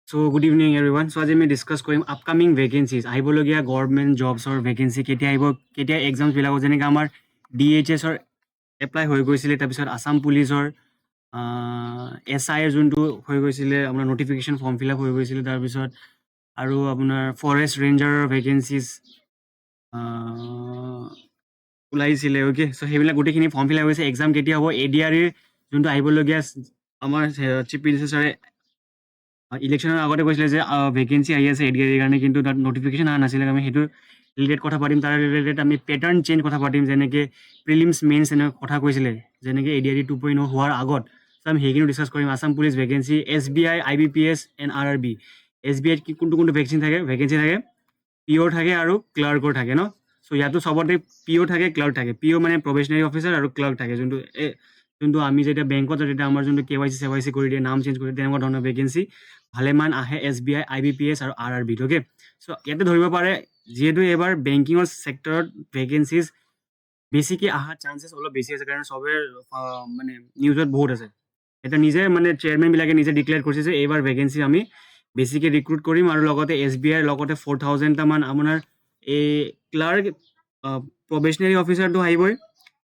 So good evening everyone. So আজি আমি discuss কৰিম আপকামিং ভেকেঞ্চিজ আহিবলগীয়া গভৰ্ণমেণ্ট জবছৰ ভেকেঞ্চি কেতিয়া আহিব, কেতিয়া এক্সামছবিলাকত যেনেকৈ আমাৰ DHSৰ এপ্লাই হৈ গৈছিলে, তাৰপিছত আছাম পুলিচৰ SIৰ যোনটো হৈ গৈছিলে আপোনাৰ নটিফিকেশ্যন ফৰ্ম ফিল আপ হৈ গৈছিলে, তাৰপিছত আৰু আপোনাৰ ফৰেষ্ট ৰেঞ্জাৰৰ ভেকেঞ্চিজ ওলাইছিলে। অ'কে, চ' সেইবিলাক গোটেইখিনি ফৰ্ম ফিল আপ হৈছে। এক্সাম কেতিয়া হ'ব, ADREৰ যোনটো আহিবলগীয়া আমাৰ চিফ মিনিষ্টাৰ ছাৰে ইলেকশ্যনৰ আগতে কৈছিলে যে ভেকেঞ্চি আহি আছে ADREৰ কাৰণে, কিন্তু তাত নটিফিকেশ্যন অহা নাছিলে। আমি সেইটো ৰিলেটেড কথা পাতিম। তাৰ ৰিলেটেড আমি পেটাৰ্ণ চেঞ্জ কথা পাতিম, যেনেকৈ প্ৰিলিমছ মেইনছ এনেকৈ কথা কৈছিলে, যেনেকৈ ADRE 2.0 হোৱাৰ আগত। চ' আমি সেইখিনিও ডিছকাছ কৰিম। Assam police vacancy, SBI, IBPS and RRB। SBIত কোনটো ভেকেঞ্চি থাকে, PO থাকে আৰু ক্লাৰ্কৰ থাকে ন। চ' ইয়াতো চবতে PO থাকে, ক্লাৰ্ক থাকে। PO মানে প্ৰবেশ্যনাৰী অফিচাৰ আৰু ক্লাৰ্ক থাকে, যোনটো আমি যেতিয়া বেংকত যাওঁ তেতিয়া আমাৰ যোনটো KYC কৰি দিয়ে, নাম চেঞ্জ কৰি দিয়ে, তেনেকুৱা ধৰণৰ ভেকেঞ্চি ভালেমান আহে SBI, IBPS আৰু RRBত। অ'কে, চ' ইয়াতে ধৰিব পাৰে যিহেতু এইবাৰ বেংকিঙৰ ছেক্টৰত ভেকেঞ্চিজ বেছিকৈ অহাৰ চান্সেছ অলপ বেছি আছে, কাৰণ চবে মানে নিউজত বহুত আছে। এটা নিজে মানে চেয়াৰমেনবিলাকে নিজে ডিক্লেয়াৰ কৰিছে যে এইবাৰ ভেকেঞ্চি আমি বেছিকৈ ৰিক্ৰুট কৰিম, আৰু লগতে SBIৰ লগতে 4000টামান আপোনাৰ এই ক্লাৰ্ক প্ৰবেশ্যনাৰী অফিচাৰটো আহিবই,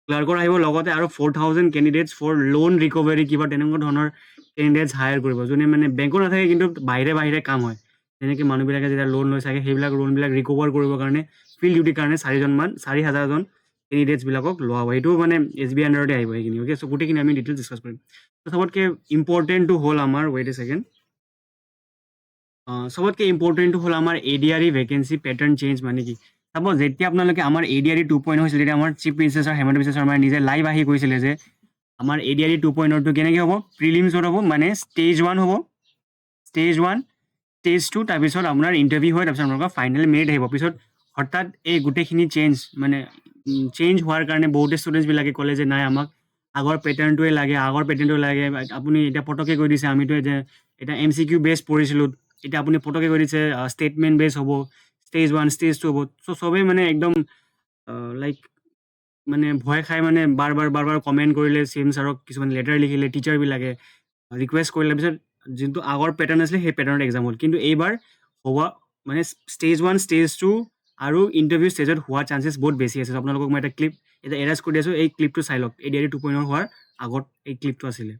ক্লাৰ্কৰ আহিব, লগতে আৰু 4000 কেণ্ডিডেটছ ফৰ লোন ৰিকভাৰী কিবা তেনেকুৱা ধৰণৰ কেণ্ডিডেটছ হায়াৰ কৰিব, যোনে মানে বেংকত নাথাকে কিন্তু বাহিৰে কাম হয়। যেনেকৈ মানুহবিলাকে যেতিয়া লোন লৈ চাগে সেইবিলাক লোনবিলাক ৰিকভাৰ কৰিবৰ কাৰণে ফিল্ড ডিউটিৰ কাৰণে 4,000জন কেণ্ডিডেটছবিলাকক লোৱা হ'ব। সেইটো মানে SBI আণ্ডাৰতে আহিব সেইখিনি। অ'কে, চ' গোটেইখিনি আমি ডিটেইলছ ডিছকাছ কৰিম। চবতকৈ ইম্পৰ্টেণ্টটো হ'ল আমাৰ চবতকৈ ইম্পৰ্টেণ্টটো হ'ল আমাৰ ADRE ভেকেঞ্চি পেটাৰ্ণ চেঞ্জ মানে কি। চাপ'জ যেতিয়া আপোনালোকে আমাৰ ADRE 2.0 হৈছিলে, তেতিয়া আমাৰ চিফ মিনিষ্টাৰ হেমন্ত বিশ্ব শৰ্মাই নিজে লাইভ আহি কৈছিলে যে আমাৰ ADRE 2.0টো কেনেকৈ হ'ব, প্ৰিলিমছত হ'ব, মানে ষ্টেজ 1 হ'ব, ষ্টেজ 2, তাৰপিছত আপোনাৰ ইণ্টাৰভিউ হয়, তাৰপিছত আপোনালোকৰ ফাইনেল মেৰিট আহিব। পিছত হঠাৎ এই গোটেইখিনি চেঞ্জ হোৱাৰ কাৰণে বহুতে ষ্টুডেণ্টছবিলাকে ক'লে যে নাই, আমাক আগৰ পেটাৰ্ণটোৱে লাগে, আপুনি এতিয়া পটককৈ কৈ দিছে, আমিতো এতিয়া MCQ বেছ পঢ়িছিলোঁ, এতিয়া আপুনি পটককৈ কৈ দিছে ষ্টেটমেণ্ট বেছ হ'ব, ষ্টেজ 1, ষ্টেজ 2 হ'ব। চ' চবেই মানে একদম লাইক মানে ভয় খাই মানে বাৰ বাৰ কমেণ্ট কৰিলে, CM ছাৰক কিছুমান লেটাৰ লিখিলে, টিচাৰবিলাকে ৰিকুৱেষ্ট কৰিলে। তাৰপিছত যোনটো আগৰ পেটাৰ্ণ আছিলে সেই পেটাৰ্ণত এক্সাম হ'ল, কিন্তু এইবাৰ হোৱা মানে ষ্টেজ 1, ষ্টেজ 2 আৰু ইণ্টাৰভিউ ষ্টেজত হোৱাৰ চান্সেছ বহুত বেছি আছে। আপোনালোকক মই এটা ক্লিপ এৰেষ্ট কৰি আছোঁ, এই ক্লিপটো চাই লওক। ADRE 2.0 হোৱাৰ আগত এই ক্লিপটো আছিলে।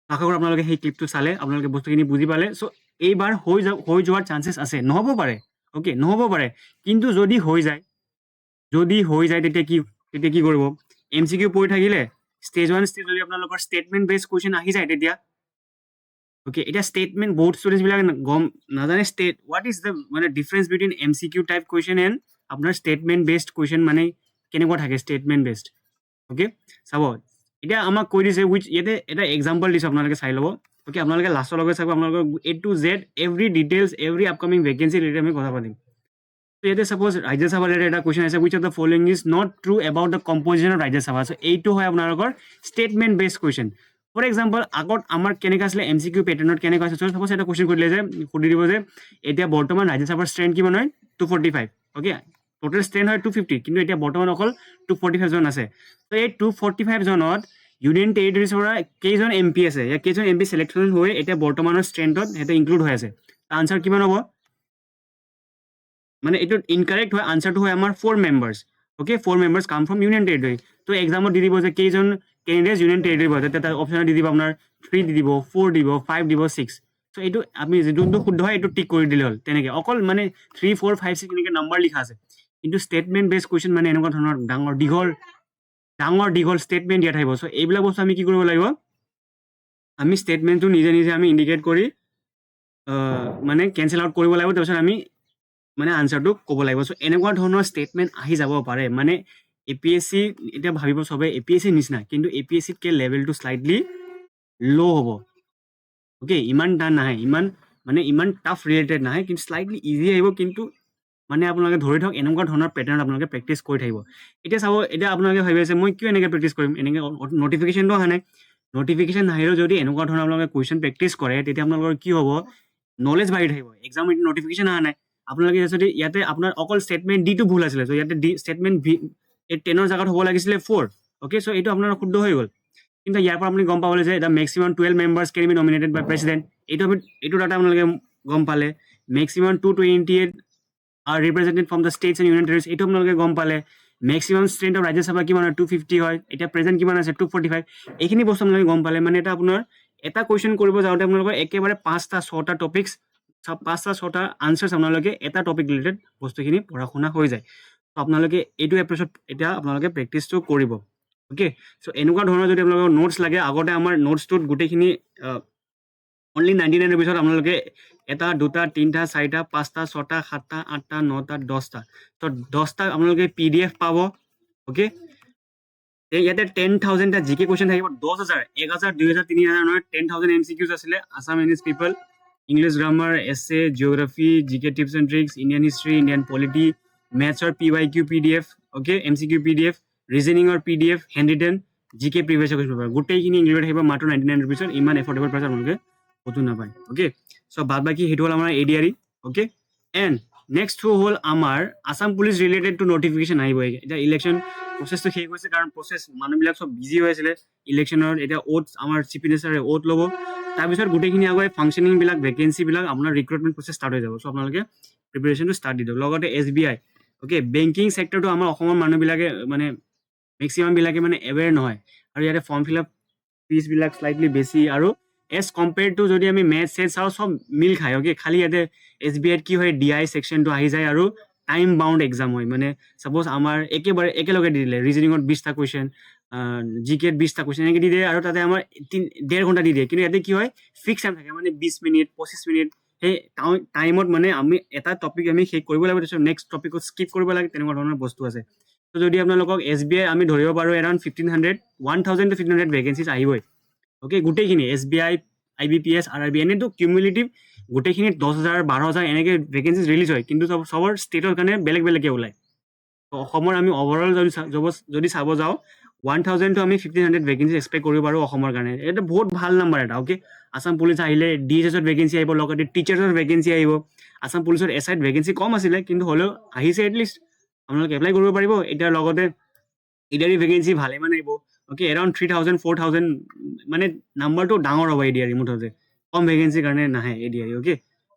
আশা কৰোঁ আপোনালোকে সেই ক্লিপটো চালে, আপোনালোকে বস্তুখিনি বুজি পালে। চ' এইবাৰ হৈ যোৱাৰ চান্সেছ আছে, নহ'ব পাৰে। অ'কে, নহ'ব পাৰে, কিন্তু যদি হৈ যায় তেতিয়া কি কৰিব? MCQ পঢ়ি থাকিলে ষ্টেজ 1, ষ্টেজ যদি আপোনালোকৰ ষ্টেটমেণ্ট বেছ কুৱেশ্যন আহি যায় তেতিয়া। অ'কে, এতিয়া ষ্টেটমেণ্ট বহুত ষ্টুডেণ্টছবিলাকে গম নাজানে হোৱাট ইজ দ্য মানে difference between MCQ type question and আপোনাৰ ষ্টেটমেণ্ট বেছড কুৱেশ্যন, মানে কেনেকুৱা থাকে ষ্টেটমেণ্ট বেছড। অ'কে, চাব এতিয়া আমাক কৈ দিছে ইয়াতে এটা এক্সাম্পল দিছোঁ, আপোনালোকে চাই ল'ব। অ'কে, আপোনালোকে লাষ্টলৈকে চাব, আপোনালোকৰ A to Z every details, every upcoming vacancy related আমি কথা পাতিম। ইয়াতে ছাপ'জ ৰাজ্যসভাৰ এটা কুৱেশ্যন আছে, which of the following is not true about the composition of Rajya Sabha. So' এইটো হয় আপোনালোকৰ statement based question. For example, আগত আমাৰ কেনেকুৱা আছিলে MCQ পেটাৰ্ণত কেনেকুৱা আছে, ছাপ'জ এটা কুৱেশ্যন সুধি দিব যে এতিয়া বৰ্তমান ৰাজ্যসভাৰ ষ্ট্ৰেংথ কিমান হয়, 245। অ'কে, টোটেল ষ্ট্ৰেংথ হয় 250, কিন্তু এতিয়া বৰ্তমান অকল 245 জন আছে। ত' এই 245 জনত ইউনিয়ন টেৰিটৰিজৰ পৰা কেইজন MP আছে, ইয়াৰ কেইজন MP চিলেকশ্যন হৈ এতিয়া বৰ্তমানৰ ষ্ট্ৰেংথত সিহঁতে ইনক্লুড হৈ আছে। আনচাৰ কিমান হ'ব, মানে এইটো ইনকাৰেক্ট হয়, আনচাৰটো হয় আমাৰ 4 মেম্বাৰ্ছ। অ'কে, 4 মেম্বাৰ্ছ কাম ফ্ৰম ইউনিয়ন টেৰিটৰি। তো এক্সামত দি দিব যে কেইজন কেণ্ডিডেটছ ইউনিয়ন টেৰিটৰি হয়, তেতিয়া তাৰ অপশ্যনত দি দিব আপোনাৰ 3 দি দিব, 4 দিব, 5 দিব, 6। চ' এইটো আপুনি যোনটো শুদ্ধ হয় এইটো টিক কৰি দিলে হ'ল। তেনেকৈ অকল মানে 3, 4, 5, 6 এনেকৈ নাম্বাৰ লিখা আছে, কিন্তু ষ্টেটমেণ্ট বেছড কুৱেশ্যন মানে এনেকুৱা ধৰণৰ ডাঙৰ দীঘল ষ্টেটমেণ্ট দিয়া থাকিব। চ' এইবিলাক বস্তু আমি কি কৰিব লাগিব, আমি ষ্টেটমেণ্টটো নিজে আমি ইণ্ডিকেট কৰি মানে কেঞ্চেল আউট কৰিব লাগিব, তাৰপিছত আমি মানে আনচাৰটো ক'ব লাগিব। চ' এনেকুৱা ধৰণৰ ষ্টেটমেণ্ট আহি যাব পাৰে। মানে APSC এতিয়া ভাবিব চবে APSC নিচিনা, কিন্তু APSCতকৈ লেভেলটো শ্লাইটলি ল' হ'ব। অ'কে, ইমান টান নাহে, ইমান টাফ ৰিলেটেড নাহে, কিন্তু শ্লাইটলি ইজি আহিব। কিন্তু মানে আপোনালোকে ধৰি থওক এনেকুৱা ধৰণৰ পেটাৰ্ণ আপোনালোকে প্ৰেক্টিচ কৰি থাকিব। এতিয়া চাব, এতিয়া আপোনালোকে ভাবি আছে মই কিয় এনেকৈ প্ৰেক্টিচ কৰিম, এনেকৈ নটিফিকেশ্যনটো অহা নাই। নটিফিকেশ্যন নাহিলেও যদি এনেকুৱা ধৰণৰ আপোনালোকে কুৱেশ্যন প্ৰেক্টিচ কৰে, তেতিয়া আপোনালোকৰ কি হ'ব, নলেজ বাঢ়ি থাকিব। এক্সাম নটিফিকেশ্যন অহা নাই, আপোনালোকে যদি ইয়াতে আপোনাৰ অকল ষ্টেটমেণ্ট ডিটো ভুল আছিলে, চ' ইয়াতে ষ্টেটমেণ্ট 10ৰ জেগাত হ'ব লাগিছিলে 4। অ'কে, চ' এইটো আপোনাৰ শুদ্ধ হৈ গ'ল। কিন্তু ইয়াৰ পৰা আপুনি গম পাবলৈ যে the maximum 12 members can be nominated by president. এইটো ডাটা আপোনালোকে গম পালে। Maximum 228 are represented from the states and union territories, এইটো আপোনালোকে গম পালে। মেক্সিমাম ষ্ট্ৰেন্থ অফ ৰাজ্যসভা কিমান হয়, 250 হয়, এতিয়া প্ৰেজেণ্ট কিমান আছে 245। এইখিনি বস্তু আপোনালোকে গম পালে। মানে এটা আপোনাৰ এটা কুৱেশ্যন কৰিব যাওঁতে আপোনালোকৰ একেবাৰে 5টা 6টা টপিক্স, 5টা 6টা আনচাৰ্ছ আপোনালোকে এটা টপিক ৰিলেটেড বস্তুখিনি পঢ়া শুনা হৈ যায়। ত' আপোনালোকে এইটো এপ্ৰ'চত এতিয়া আপোনালোকে প্ৰেক্টিচটো কৰিব। অ'কে, চ' এনেকুৱা ধৰণৰ যদি আপোনালোকৰ নোটছ লাগে, আগতে আমাৰ নোটছটোত গোটেইখিনি অনলি 99 ৰুপিছত আপোনালোকে 1 2 3 4 5 6 7 8 9 10টা, তো 10টা আপোনালোকে PDF পাব। অ'কে, ইয়াতে 10,000টা জিকে কুৱেশ্যন থাকিব। 10,000 1000 2000 3000 নহয়, 10,000 MCQs আছিলে। Assam English people, English grammar, essay, geography, GK tips and tricks, Indian history, Indian polity, মেথছৰ PYQ PDF, okay, MCQ PDF, ৰিজনিঙৰ PDF, hand written, GK previous question paper, গোটেইখিনি ইনক্লুডেড থাকিব মাত্ৰ 99 ৰুপিছত। ইমান এফৰ্ডেবল প্ৰাইচত আপোনালোকে ক'তো নাপায়। অ'কে, চ' বাদ বাকী সেইটো হ'ল আমাৰ ADRE। অ'কে, এণ্ড নেক্সট হ'ল আমাৰ Assam police related to notification আহিব। এতিয়া ইলেকশ্যন প্ৰচেছটো শেষ হৈছে, কাৰণ প্ৰচেছ মানুহবিলাক চব বিজি হৈ আছিলে ইলেকশ্যনৰ। এতিয়া আমাৰ চিফ মিনিষ্টাৰে ল'ব, তাৰপিছত গোটেইখিনি আগৰ ফাংচনিংবিলাক, ভেকেঞ্চিবিলাক, আপোনাৰ ৰিক্ৰুটমেণ্ট প্ৰচেছ ষ্টাৰ্ট হৈ যাব। চ' আপোনালোকে প্ৰিপেৰেশ্যনটো ষ্টাৰ্ট দি দিয়ক। লগতে SBI, অ'কে, বেংকিং ছেক্টৰটো আমাৰ অসমৰ মানুহবিলাকে মানে মেক্সিমামবিলাকে মানে এৱেৰ নহয়, আৰু ইয়াতে ফৰ্ম ফিল আপ ফিজবিলাক শ্লাইটলি বেছি, আৰু এজ কম্পেয়াৰ্ড টু যদি আমি মেথছ চেথছ চাওঁ, চব মিল খায়। অ'কে, খালি ইয়াতে SBIত কি হয়, DI ছেকশ্যনটো আহি যায়, আৰু টাইম বাউণ্ড এক্সাম হয়। মানে ছাপ'জ আমাৰ একেলগে দি দিলে, ৰিজনিঙত 20টা কুৱেশ্যন, জিকেত 20টা কুৱেশ্যন এনেকৈ দি দিয়ে, আৰু তাতে আমাৰ 1.5 ঘণ্টা দি দিয়ে। কিন্তু ইয়াতে কি হয়, ফিক্স টাইম থাকে, মানে 20 মিনিট 25 মিনিট। সেই টাইমত মানে আমি এটা টপিক আমি শেষ কৰিব লাগিব, তাৰপিছত নেক্সট টপিকত স্কিপ কৰিব লাগে, তেনেকুৱা ধৰণৰ বস্তু আছে। ত' যদি আপোনালোকক SBI আমি ধৰিব পাৰোঁ, এৰাউণ্ড 1000 to 1500 ভেকেঞ্চিজ আহিবই। অ'কে, গোটেইখিনি SBI, IBPS, RRB, এনেতো কিউমুলেটিভ গোটেইখিনি 10,000 12,000 এনেকৈ ভেকেঞ্চিজ ৰিলিজ হয়, কিন্তু চবৰ ষ্টেটৰ কাৰণে বেলেগ বেলেগকৈ ওলায়। অসমৰ আমি অভাৰঅল যদি চাব যাওঁ, 1000 to আমি 1500 ভেকেঞ্চি এক্সপেক্ট কৰিব পাৰোঁ অসমৰ কাৰণে। এইটো বহুত ভাল নাম্বাৰ এটা। অ'কে, আছাম পুলিচ আহিলে DSSত ভেকেঞ্চি আহিব, লগতে টিচাৰ্ছৰ ভেকেঞ্চি আহিব। আছাম পুলিচৰ SIত ভেকেঞ্চি কম আছিলে, কিন্তু হ'লেও আহিছে, এটলিষ্ট আপোনালোকে এপ্লাই কৰিব পাৰিব। এতিয়া লগতে ADRE ভেকেঞ্চি ভালেমান আহিব। অ'কে, এৰাউণ্ড 3000 4000, মানে নাম্বাৰটো ডাঙৰ হ'ব ADRE মুঠতে। কম ভেকেঞ্চিৰ কাৰণে নাহে ADRE। অ'কে,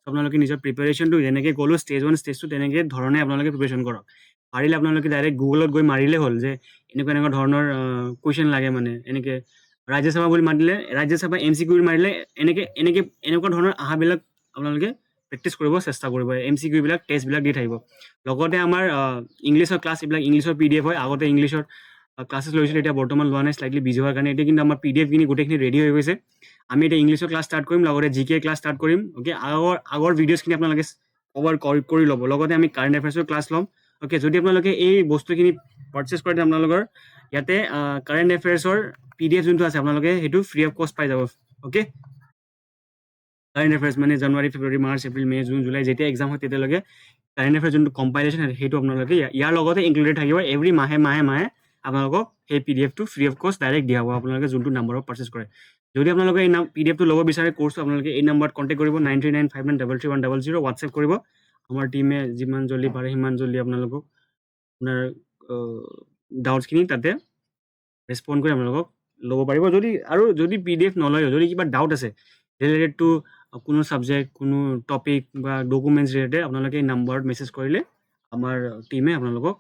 আপোনালোকে নিজৰ প্ৰিপেৰেশ্যনটো যেনেকৈ ক'লোঁ, ষ্টেজ 1 ষ্টেজ 2 তেনেকৈ ধৰণে আপোনালোকে প্ৰিপেৰেশ্যন কৰক। পাৰিলে আপোনালোকে ডাইৰেক্ট গুগলত গৈ মাৰিলে হ'ল যে এনেকুৱা ধৰণৰ কুৱেশ্যন লাগে, মানে এনেকৈ ৰাজ্যসভা বুলি মাৰিলে, ৰাজ্যসভা MCQ বুলি মাৰিলে, এনেকুৱা ধৰণৰ অহাবিলাক আপোনালোকে প্ৰেক্টিচ কৰিব চেষ্টা কৰিব। MCQ বিলাক টেষ্টবিলাক দি থাকিব। লগতে আমাৰ ইংলিছৰ ক্লাছ, এইবিলাক ইংলিছৰ PDF হয়। আগতে ইংলিছৰ ক্লাছেছ লৈছিলোঁ, এতিয়া বৰ্তমান লোৱা নাই, শ্লাইটলি বিজি হোৱাৰ কাৰণে। এতিয়া কিন্তু আমাৰ PDF খিনি গোটেইখিনি ৰেডি হৈ গৈছে। আমি এতিয়া ইংলিছৰ ক্লাছ ষ্টাৰ্ট কৰিম, লগতে GK ক্লাছ ষ্টাৰ্ট কৰিম। অ'কে, আগৰ ভিডিঅ'ছখিনি আপোনালোকে কভাৰ কৰি ল'ব। লগতে আমি কাৰেণ্ট এফেয়াৰ্ছৰ ক্লাছ ল'ম। অ'কে, যদি আপোনালোকে এই বস্তুখিনি পাৰচেছ কৰে, আপোনালোকৰ ইয়াতে কাৰেণ্ট এফেয়াৰ্ছৰ PDF যোনটো আছে, আপোনালোকে সেইটো ফ্ৰী অফ কষ্ট পাই যাব। অ'কে, কাৰেণ্ট এফেয়াৰ্ছ মানে জানুৱাৰী, ফেব্ৰুৱাৰী, মাৰ্চ, এপ্ৰিল, মে', জুন, জুলাই যেতিয়া এক্সাম হয়, তেতিয়ালৈকে কাৰেণ্ট এফেয়াৰ্ছ যোনটো কম্পাইলেশ্যন সেইটো আপোনালোকে ইয়াৰ লগতে ইনক্লুডেড থাকিব। এভৰি মাহে আপোনালোকক সেই PDFটো ফ্ৰী অফ কষ্ট ডাইৰেক্ট দিয়া হ'ব, আপোনালোকে যোনটো নাম্বাৰত পাৰচেছ কৰে। যদি আপোনালোকে এই PDFটো ল'ব বিচাৰে কোৰ্চটো, আপোনালোকে এই নাম্বাৰত কণ্টেক্ট কৰিব, 9395933100, হোৱাটছএপ কৰিব। আমাৰ টিমে যিমান জল্দি পাৰে সিমান জল্দি আপোনালোকক আপোনাৰ ডাউটছখিনি তাতে ৰেচপণ্ড কৰি আপোনালোকক ল'ব পাৰিব। যদি PDF নলয়, যদি কিবা ডাউট আছে ৰিলেটেড টু কোনো ছাবজেক্ট, কোনো টপিক বা ডকুমেণ্টছ ৰিলেটেড, আপোনালোকে এই নাম্বাৰত মেছেজ কৰিলে আমাৰ টিমে আপোনালোকক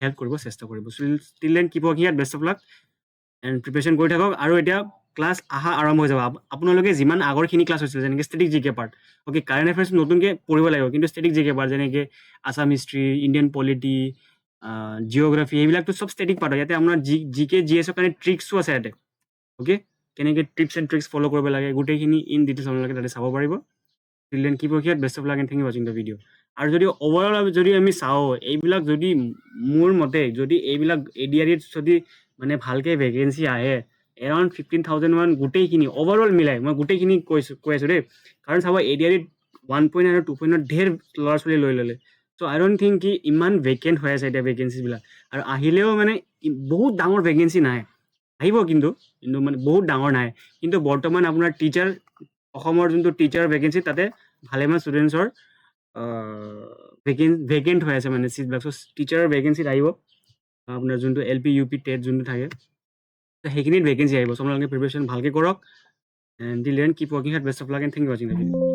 হেল্প কৰিব চেষ্টা কৰিব। Still then keep working at, best of luck and preparation কৰি থাকক। আৰু এতিয়া ক্লাছ অহা আৰম্ভ হৈ যাব। আপোনালোকে যিমান আগৰখিনি ক্লাছ হৈছিলে, যেনেকৈ ষ্টেটিক জিকে পাৰ্ট, অ'কে, কাৰেণ্ট এফেয়াৰ্ছ নতুনকৈ পঢ়িব লাগিব, কিন্তু ষ্টেটিক জিকে পাৰ্ট যেনেকৈ Assam history, Indian polity, geography, এইবিলাকতো চব ষ্টেটিক পাৰ্ট হয়। ইয়াতে আপোনাৰ GK GSৰ কাৰণে ট্ৰিক্সো আছে ইয়াতে। অ'কে, কেনেকৈ টিপছ এণ্ড ট্ৰিক্স ফ'ল' কৰিব লাগে, গোটেইখিনি ইন ডিটেইলছ আপোনালোকে তাতে চাব পাৰিব। Till then keep working at, best of luck and thank you ৱাচিং দ্য ভিডিঅ'। আৰু যদি অভাৰঅল যদি আমি চাওঁ, এইবিলাক যদি মোৰ মতে যদি এইবিলাক ADREত যদি মানে ভালকৈ ভেকেঞ্চি আহে, এৰাউণ্ড 15,000 গোটেইখিনি অভাৰঅল মিলাই, মই গোটেইখিনি কৈ আছোঁ দেই। কাৰণ চাব, ADREত 1 আৰু 2 ঢেৰ ল'ৰা ছোৱালী লৈ ল'লে। চ' আই ডণ্ট থিংক কি ইমান ভেকেণ্ট হৈ আছে এতিয়া ভেকেঞ্চিবিলাক, আৰু আহিলেও মানে বহুত ডাঙৰ ভেকেঞ্চি নাহে। আহিব কিন্তু মানে বহুত ডাঙৰ নাহে। কিন্তু বৰ্তমান আপোনাৰ অসমৰ যোনটো টিচাৰ ভেকেঞ্চি, তাতে ভালেমান ষ্টুডেণ্টছৰ ভেকেণ্ট হৈ আছে, মানে চিটবিলাক। চ' টিচাৰৰ ভেকেঞ্চিত আহিব আপোনাৰ যোনটো LP UP টেট যোনটো থাকে, সেইখিনিত ভেকেঞ্চি আহিব। চ' আপোনালোকে প্ৰিপেৰেশ্যন ভালকৈ কৰক। And till then, keep working hard. Best of luck and thank you for watching the video.